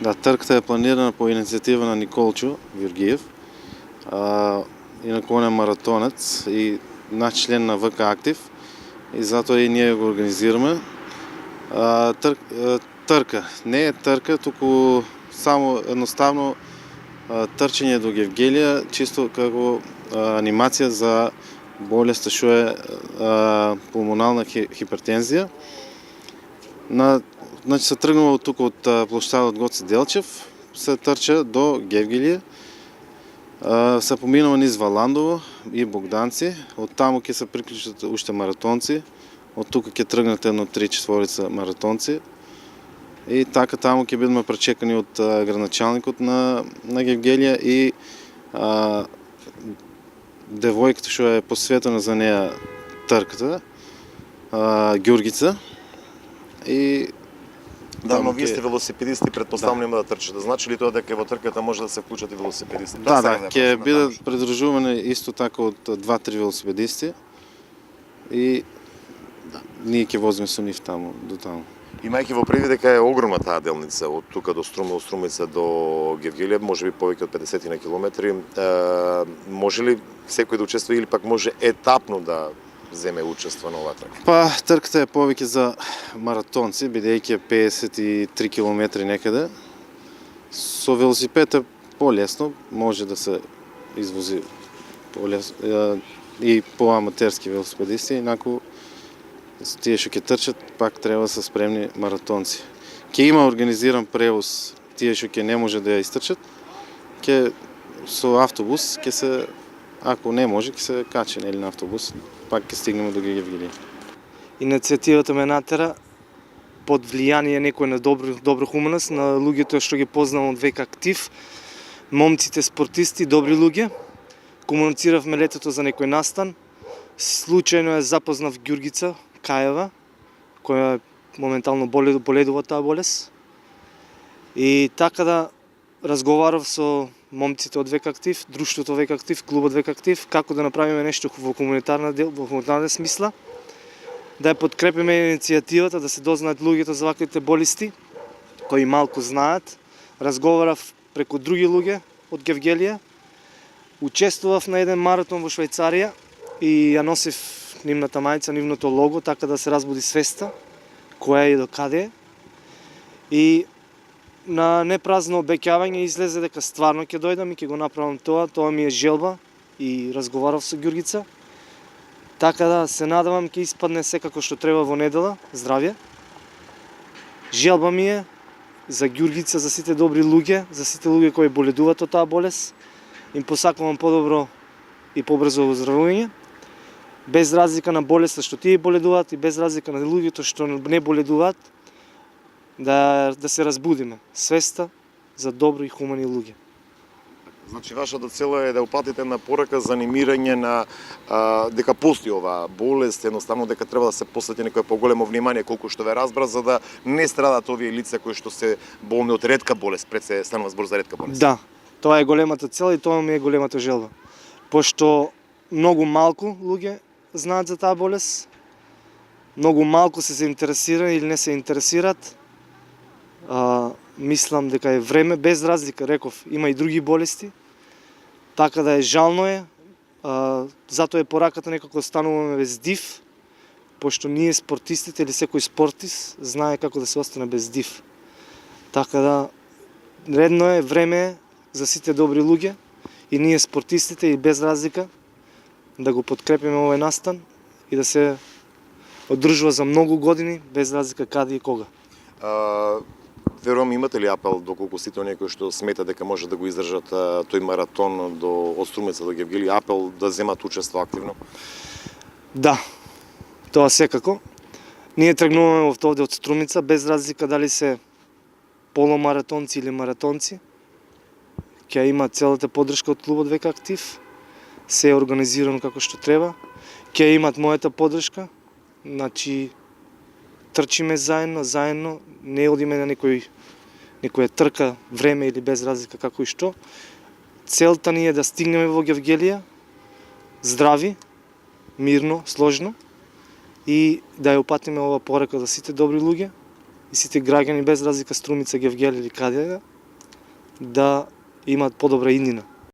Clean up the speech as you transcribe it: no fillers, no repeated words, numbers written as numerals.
Да, трката е планирана по инициатива на Николчо Георгиев, инаку он е маратонец и наш член на ВК Актив и затоа и ние го организираме. Трка. Не е трка, туку само едноставно трчење до Гевгелија, чисто како анимација за болеста што е пулмонална хипертензија. Значи се тргнува од тука од площадот Гоце Делчев, се трча до Гевгелија, се поминува низ Валандово и Богданци, од таму ќе се приклучат уште маратонци, од тука ќе тргнат едно 3-4 маратонци и така таму ќе бидеме пречекани од градоначалникот на Гевгелија и девојката што е посветена за неа трката, Ѓургица. И да, но вие сте велосипедисти, претпоставно има да трчате. Значи ли тоа дека во трката може да се вклучат и велосипедисти? Да, ќе бидат придружувани исто така од 2-3 велосипедисти и ние ќе возиме со нив таму, до таму. Имајќи во предвид дека е огромна таа делница од тука до Струмица до Гевгелија, можеби повеќе од 50 на километри, може ли секој да учествува или пак може етапно да земе учество на оваа трка? Па, трката е повеќе за маратонци, бидејќи е 53 километри некаде. Со велосипед е полесно, може да се извози полесно и по-аматерски велосипедисти, инаку тие што ќе трчат, пак треба да се спремни маратонци. Ќе има организиран превоз, тие што ќе не може да ја истрчат, ќе со автобус ќе се, ако не може, ќе се качи на автобус, пак ќе стигнеме до Гевгелија. Иницијативата ме натера под влијание некој на добра хуманост, на луѓето што ги познавам од ВК Актив, момците спортисти, добри луѓе. Комунициравме летото за некој настан. Случајно е запознав Ѓургица Каева, која моментално боледува таа болест. И така да разговарав со момците од ВК Актив, друштвото ВК Актив, клубот ВК Актив, како да направиме нешто во хуманитарна смисла, да ја подкрепиме иницијативата, да се дознаат луѓето за ваквите болести, кои малку знаат. Разговарав преку други луѓе од Гевгелија, учествував на еден маратон во Швајцарија и ја носив нивната мајца, нивното лого, така да се разбуди свеста, која е и до каде е. И на непразно обеќавање излезе дека стварно ќе дојдам и ќе го направам тоа ми е желба и разговарав со Ѓургица. Така да се надевам ќе испадне секако што треба во недела, здравје. Желба ми е за Ѓургица, за сите добри луѓе, за сите луѓе кои боледуваат од таа болест, им посакувам подобро и побрзо оздравување. Без разлика на болеста што тие боледуваат и без разлика на луѓето што не боледуваат, да се разбудиме свеста за добри и хумани луѓе. Значи вашата цел е да упатите на порака за анимирање на дека постои оваа болест, едноставно дека треба да се посвети некое поголемо внимание колку што ве разбра, за да не страдат овие лица кои што се болни од ретка болест, пред се станува збор за ретка болест. Да, тоа е големата цел и тоа ми е големата желба. Пошто многу малку луѓе знаат за таа болест, многу малку се заинтересирани или не се интересираат. Мислам дека е време, без разлика, реков, има и други болести, така да е жално е, затоа е пораката некако стануваме без див, пошто ние спортистите или секој спортист знае како да се остане без див. Така да редно е, време е за сите добри луѓе и ние спортистите и без разлика да го подкрепиме овој настан и да се одржува за многу години без разлика каде и кога. Верувам, имате ли апел доколку сите оние кои што смета дека може да го издржат тој маратон од Струмица до Гевгелија, апел да земат учество активно? Да, тоа секако. Ние тргнуваме овде од Струмица, без разлика дали се полумаратонци или маратонци. Ќе има целата поддршка од клубот ВК Актив. Се е организирано како што треба. Ќе имат мојата поддршка. Значи, трчиме заедно, не одиме на некоја трка, време или без разлика како и што. Целта ни е да стигнеме во Гевгелија здрави, мирно, сложно и да ја упатиме ова порака за сите добри луѓе и сите граѓани без разлика Струмица, Гевгел или каде да имаат подобра иднина.